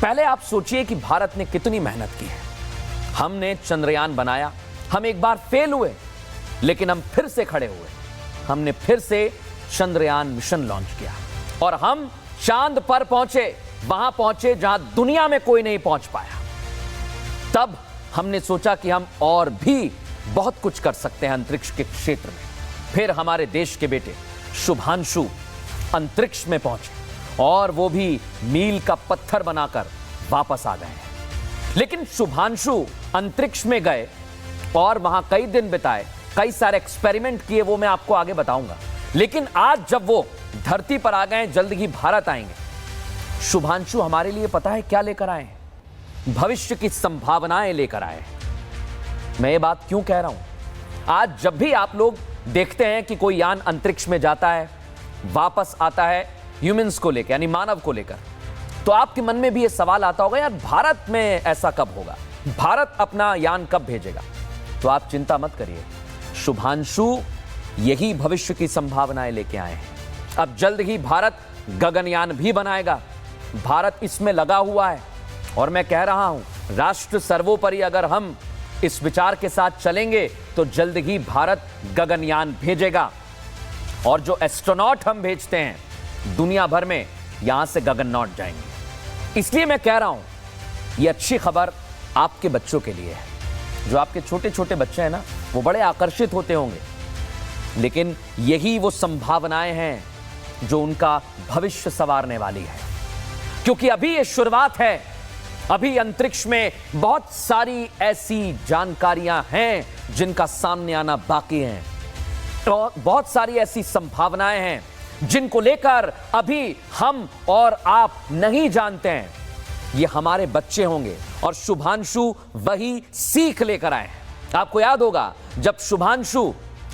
पहले आप सोचिए कि भारत ने कितनी मेहनत की है। हमने चंद्रयान बनाया, हम एक बार फेल हुए, लेकिन हम फिर से खड़े हुए। हमने फिर से चंद्रयान मिशन लॉन्च किया और हम चांद पर पहुंचे, वहां पहुंचे जहां दुनिया में कोई नहीं पहुंच पाया। तब हमने सोचा कि हम और भी बहुत कुछ कर सकते हैं अंतरिक्ष के क्षेत्र में। फिर हमारे देश के बेटे शुभांशु अंतरिक्ष में पहुंचे और वो भी मील का पत्थर बनाकर वापस आ गए हैं। लेकिन शुभांशु अंतरिक्ष में गए और वहां कई दिन बिताए, कई सारे एक्सपेरिमेंट किए, वो मैं आपको आगे बताऊंगा। लेकिन आज जब वो धरती पर आ गए, जल्द ही भारत आएंगे, शुभांशु हमारे लिए पता है क्या लेकर आए हैं? भविष्य की संभावनाएं लेकर आए हैं। मैं ये बात क्यों कह रहा हूं? आज जब भी आप लोग देखते हैं कि कोई यान अंतरिक्ष में जाता है, वापस आता है ह्यूमंस को लेकर, यानी मानव को लेकर, तो आपके मन में भी ये सवाल आता होगा, यार भारत में ऐसा कब होगा? भारत अपना यान कब भेजेगा? तो आप चिंता मत करिए, शुभांशु यही भविष्य की संभावनाएं लेके आए हैं। अब जल्द ही भारत गगनयान भी बनाएगा। भारत इसमें लगा हुआ है और मैं कह रहा हूं, राष्ट्र सर्वोपरि अगर हम इस विचार के साथ चलेंगे तो जल्द ही भारत गगनयान भेजेगा। और जो एस्ट्रोनॉट हम भेजते हैं दुनिया भर में, यहां से गगननॉट जाएंगे। इसलिए मैं कह रहा हूं, यह अच्छी खबर आपके बच्चों के लिए है। जो आपके छोटे छोटे बच्चे हैं ना, वो बड़े आकर्षित होते होंगे, लेकिन यही वो संभावनाएं हैं जो उनका भविष्य संवारने वाली है। क्योंकि अभी ये शुरुआत है। अभी अंतरिक्ष में बहुत सारी ऐसी जानकारियां हैं जिनका सामने आना बाकी है, और बहुत सारी ऐसी संभावनाएं हैं जिनको लेकर अभी हम और आप नहीं जानते हैं। ये हमारे बच्चे होंगे और शुभांशु वही सीख लेकर आए हैं। आपको याद होगा, जब शुभांशु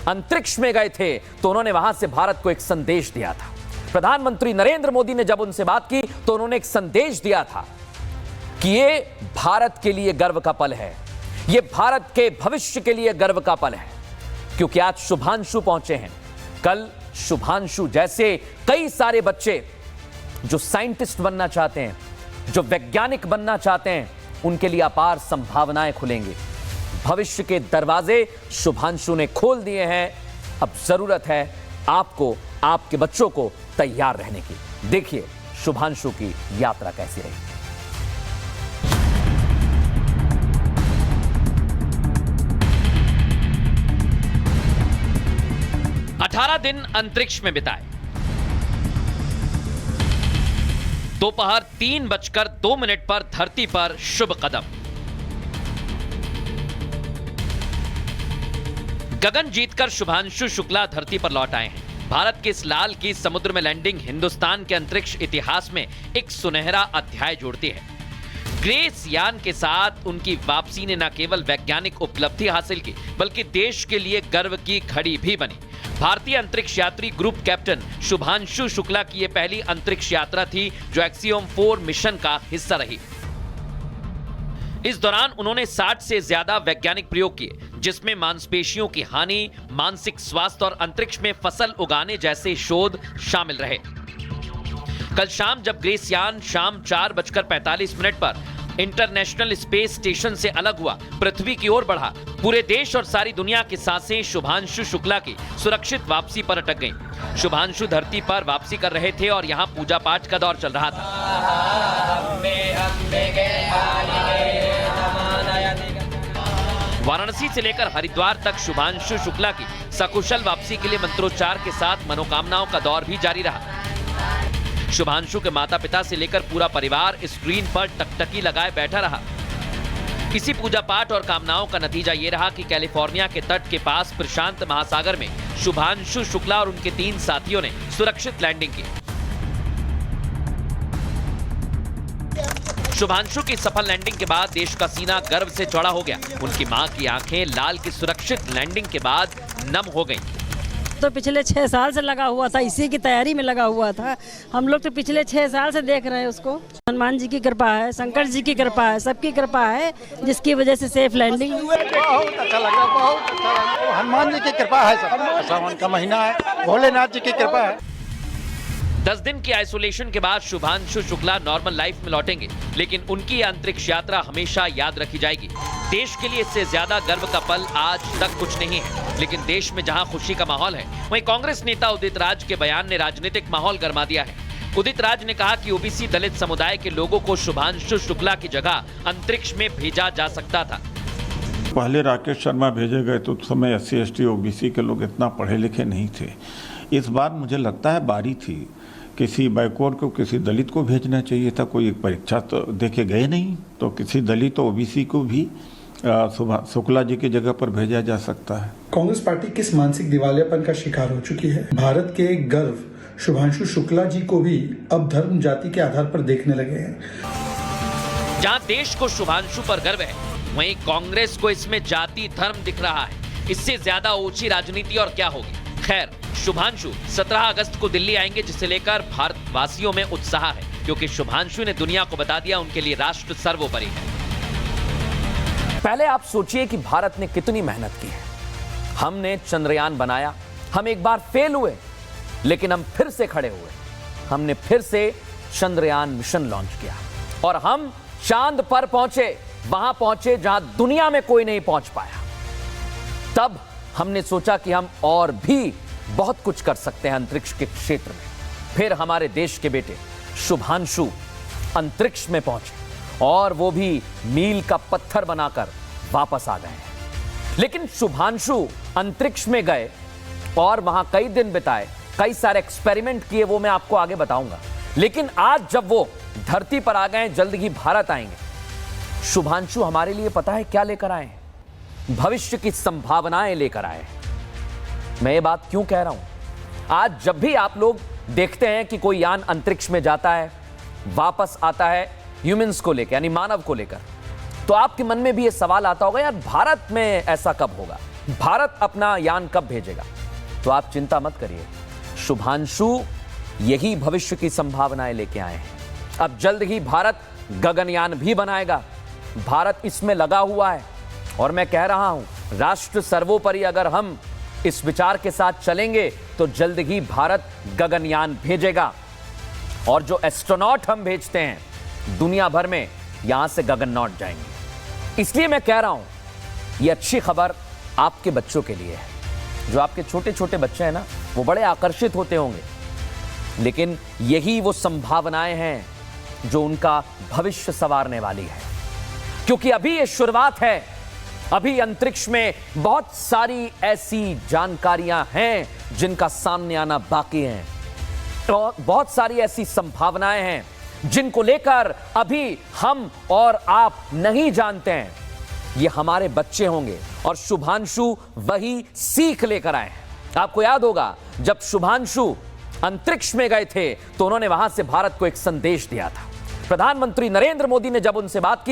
अंतरिक्ष में गए थे तो उन्होंने वहां से भारत को एक संदेश दिया था। प्रधानमंत्री नरेंद्र मोदी ने जब उनसे बात की तो उन्होंने एक संदेश दिया था कि ये भारत के लिए गर्व का पल है, ये भारत के भविष्य के लिए गर्व का पल है। क्योंकि आज शुभांशु पहुंचे हैं, कल शुभांशु जैसे कई सारे बच्चे जो साइंटिस्ट बनना चाहते हैं, जो वैज्ञानिक बनना चाहते हैं, उनके लिए अपार संभावनाएं खुलेंगी। भविष्य के दरवाजे शुभांशु ने खोल दिए हैं। अब जरूरत है आपको, आपके बच्चों को तैयार रहने की। देखिए शुभांशु की यात्रा कैसी रही। 18 दिन अंतरिक्ष में बिताए। दोपहर 3:02 पर धरती पर शुभ कदम। गगन जीतकर शुभांशु शुक्ला धरती पर लौट आए हैं। भारत के इस लाल की समुद्र में लैंडिंग हिंदुस्तान के अंतरिक्ष इतिहास में एक सुनहरा अध्याय जोड़ती है। ग्रेस यान के साथ उनकी वापसी ने न केवल वैज्ञानिक उपलब्धि हासिल की, बल्कि देश के लिए गर्व की घड़ी भी बनी। भारतीय अंतरिक्ष यात्री ग्रुप कैप्टन शुभांशु शुक्ला की यह पहली अंतरिक्ष यात्रा थी जो एक्सियोम 4 मिशन का हिस्सा रही। इस दौरान उन्होंने 60 से ज्यादा वैज्ञानिक प्रयोग किए, जिसमें मांसपेशियों की हानि, मानसिक स्वास्थ्य और अंतरिक्ष में फसल उगाने जैसे शोध शामिल रहे। कल शाम जब ग्रेस यान शाम 4:45 पर इंटरनेशनल स्पेस स्टेशन से अलग हुआ, पृथ्वी की ओर बढ़ा, पूरे देश और सारी दुनिया की सांसें शुभांशु शुक्ला की सुरक्षित वापसी पर अटक गईं। शुभांशु धरती पर वापसी कर रहे थे और यहाँ पूजा पाठ का दौर चल रहा था। वाराणसी से लेकर हरिद्वार तक शुभांशु शुक्ला की सकुशल वापसी के लिए मंत्रोच्चार के साथ मनोकामनाओं का दौर भी जारी रहा। शुभांशु के माता पिता से लेकर पूरा परिवार स्क्रीन पर टकटकी लगाए बैठा रहा। इसी पूजा पाठ और कामनाओं का नतीजा ये रहा कि कैलिफोर्निया के तट के पास प्रशांत महासागर में शुभांशु शुक्ला और उनके 3 साथियों ने सुरक्षित लैंडिंग की। शुभांशु की सफल लैंडिंग के बाद देश का सीना गर्व से चौड़ा हो गया। उनकी मां की आंखें लाल की सुरक्षित लैंडिंग के बाद नम हो गईं। तो पिछले 6 साल से लगा हुआ था, इसी की तैयारी में लगा हुआ था। हम लोग तो पिछले 6 साल से देख रहे हैं उसको। हनुमान जी की कृपा है, शंकर जी की कृपा है, सबकी कृपा है, जिसकी वजह से सेफ लैंडिंग। बहुत अच्छा लगा, बहुत अच्छा लगा। हनुमान जी की कृपा है, सब सावन का महीना है, भोलेनाथ जी की कृपा है। 10 दिन की आइसोलेशन के बाद शुभांशु शुक्ला नॉर्मल लाइफ में लौटेंगे, लेकिन उनकी अंतरिक्ष यात्रा हमेशा याद रखी जाएगी। देश के लिए इससे ज्यादा गर्व का पल आज तक कुछ नहीं है, लेकिन देश में जहां खुशी का माहौल है, वहीं कांग्रेस नेता उदित राज के बयान ने राजनीतिक माहौल गरमा दिया है। उदित राज ने कहा कि ओबीसी दलित समुदाय के लोगों को शुभांशु शुक्ला की जगह अंतरिक्ष में भेजा जा सकता था। पहले राकेश शर्मा भेजे गए तो उस समय SC ST OBC के लोग इतना पढ़े लिखे नहीं थे। इस बार मुझे लगता है बारी थी किसी बैकवर्ड को, किसी दलित को भेजना चाहिए था। कोई परीक्षा तो देके गए नहीं, तो किसी दलित OBC को भी शुक्ला जी की जगह पर भेजा जा सकता है। कांग्रेस पार्टी किस मानसिक दिवालियापन का शिकार हो चुकी है? भारत के गर्व शुभांशु शुक्ला जी को भी अब धर्म जाति के आधार पर देखने लगे हैं। जहां देश को शुभांशु पर गर्व है, वहीं कांग्रेस को इसमें जाति धर्म दिख रहा है। इससे ज्यादा ऊंची राजनीति और क्या होगी। खैर, शुभांशु 17 अगस्त को दिल्ली आएंगे, जिसे लेकर भारतवासियों में उत्साह है, क्योंकि शुभांशु ने दुनिया को बता दिया उनके लिए राष्ट्र सर्वोपरि है। पहले आप सोचिए कि भारत ने कितनी मेहनत की है। हमने चंद्रयान बनाया, हम एक बार फेल हुए, लेकिन हम फिर से खड़े हुए। हमने फिर से चंद्रयान मिशन लॉन्च किया और हम चांद पर पहुंचे, वहां पहुंचे जहां दुनिया में कोई नहीं पहुंच पाया। तब हमने सोचा कि हम और भी बहुत कुछ कर सकते हैं अंतरिक्ष के क्षेत्र में। फिर हमारे देश के बेटे शुभांशु अंतरिक्ष में पहुंचे और वो भी मील का पत्थर बनाकर वापस आ गए हैं। लेकिन शुभांशु अंतरिक्ष में गए और वहां कई दिन बिताए, कई सारे एक्सपेरिमेंट किए, वो मैं आपको आगे बताऊंगा। लेकिन आज जब वो धरती पर आ गए, जल्द ही भारत आएंगे, शुभांशु हमारे लिए पता है क्या लेकर आए हैं? भविष्य की संभावनाएं लेकर आए हैं। मैं ये बात क्यों कह रहा हूं? आज जब भी आप लोग देखते हैं कि कोई यान अंतरिक्ष में जाता है, वापस आता है ह्यूमंस को लेकर, यानी मानव को लेकर, तो आपके मन में भी ये सवाल आता होगा, यार भारत में ऐसा कब होगा? भारत अपना यान कब भेजेगा? तो आप चिंता मत करिए, शुभांशु यही भविष्य की संभावनाएं लेके आए हैं। अब जल्द ही भारत गगनयान भी बनाएगा। भारत इसमें लगा हुआ है और मैं कह रहा हूं, राष्ट्र सर्वोपरि अगर हम इस विचार के साथ चलेंगे तो जल्द ही भारत गगनयान भेजेगा। और जो एस्ट्रोनॉट हम भेजते हैं दुनिया भर में, यहां से गगननॉट जाएंगे। इसलिए मैं कह रहा हूं, यह अच्छी खबर आपके बच्चों के लिए है। जो आपके छोटे छोटे बच्चे हैं ना, वो बड़े आकर्षित होते होंगे, लेकिन यही वो संभावनाएं हैं जो उनका भविष्य संवारने वाली है। क्योंकि अभी ये शुरुआत है। अभी अंतरिक्ष में बहुत सारी ऐसी जानकारियां हैं जिनका सामने आना बाकी है, और बहुत सारी ऐसी संभावनाएं हैं जिनको लेकर अभी हम और आप नहीं जानते हैं। ये हमारे बच्चे होंगे और शुभांशु वही सीख लेकर आए हैं। आपको याद होगा, जब शुभांशु अंतरिक्ष में गए थे तो उन्होंने वहां से भारत को एक संदेश दिया था। प्रधानमंत्री नरेंद्र मोदी ने जब उनसे बात की